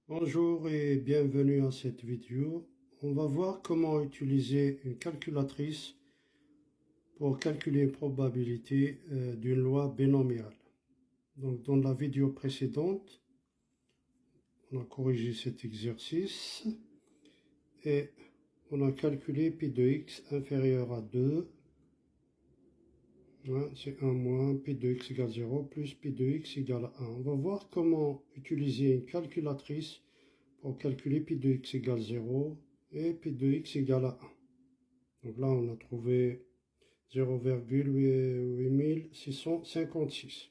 Bonjour et bienvenue à cette vidéo. On va voir comment utiliser une calculatrice pour calculer une probabilité d'une loi binomiale. Donc dans la vidéo précédente, on a corrigé cet exercice et on a calculé pi de x inférieur à 2. C'est 1 moins pi de x égale 0 plus pi de x égale 1. On va voir comment utiliser une calculatrice pour calculer pi de x égale 0 et pi de x égale à 1. Donc là, on a trouvé 0,8656.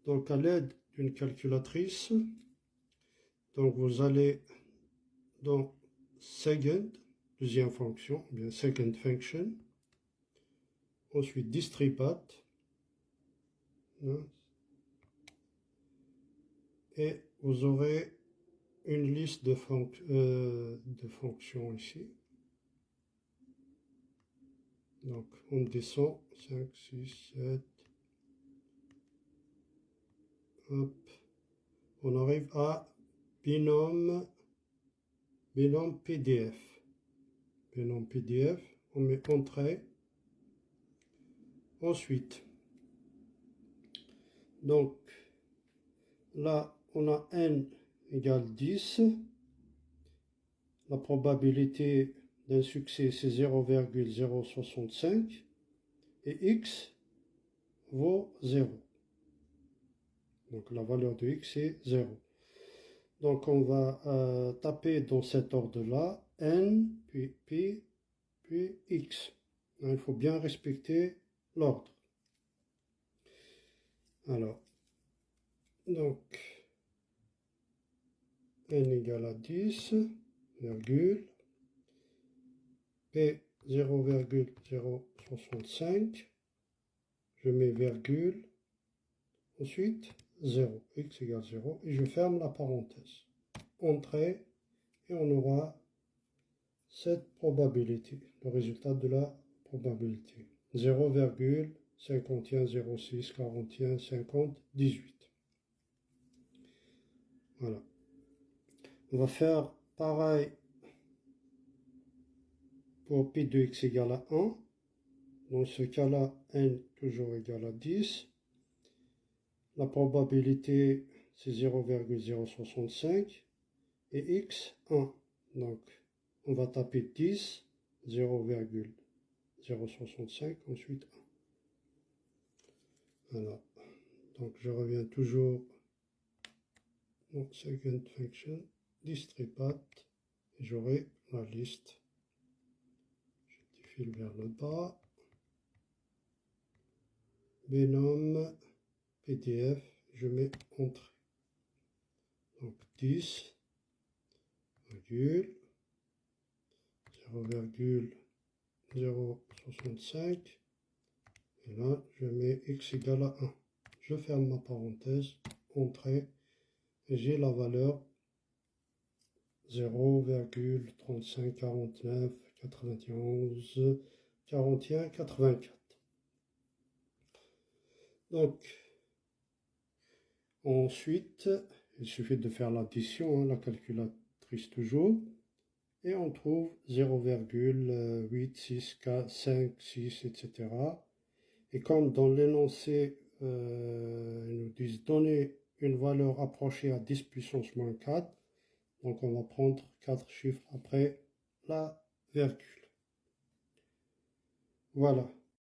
Donc à l'aide d'une calculatrice, donc vous allez dans second, deuxième fonction, bien second function, ensuite distribut, et vous aurez une liste de fonctions ici. Donc on descend 5, 6, 7. Hop. On arrive à binôme PDF. Binôme PDF, on met entrée. Ensuite, donc là, on a n égale 10. La probabilité d'un succès, c'est 0,065. Et x vaut 0. Donc la valeur de x est 0. Donc on va taper dans cet ordre-là, n, puis p, puis x. Il faut bien respecter l'ordre. Alors, donc, n égale à 10, virgule, p 0,065, je mets virgule, ensuite 0, x égale 0, et je ferme la parenthèse. Entrée, et on aura cette probabilité, le résultat de la probabilité. 0,5106415018. Voilà. On va faire pareil pour pi de x égale à 1. Dans ce cas-là, n toujours égal à 10. La probabilité, c'est 0,065. Et x, 1. Donc, on va taper 10, 0,065, ensuite 1. Voilà. Donc, je reviens toujours dans second function, distribut, et j'aurai la liste. Je défile vers le bas. Binôme PDF, je mets entrée. Donc 10, virgule, 0,065, et là je mets x égale à 1. Je ferme ma parenthèse, entrée, et j'ai la valeur 0,3549914184. Donc, ensuite, il suffit de faire l'addition, la calculatrice toujours, et on trouve 0,8656, etc. Et comme dans l'énoncé, ils nous disent donner une valeur approchée à 10 puissance moins 4, donc on va prendre 4 chiffres après la virgule. Voilà.